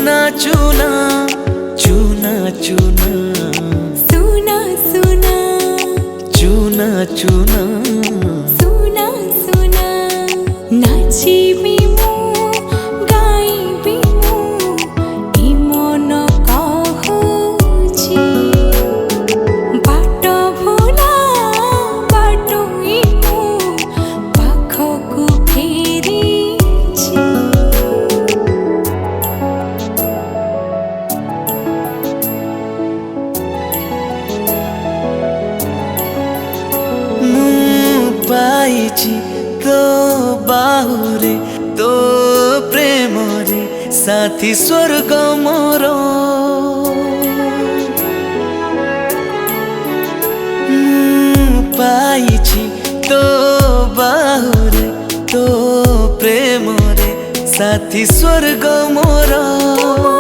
चूना चूना चूना चूना सुना सुना चूना चूना सुना सुना नाचिबी मु गाइबी मु ई मन कहूची बाट भुला बाटोई मु पाखकु फेरिची पाइछि तो बाहुरे तो प्रेम रे साथी स्वर्ग मोर पाइछि तो बाहुरे तो प्रेम रे साथी स्वर्ग मोर।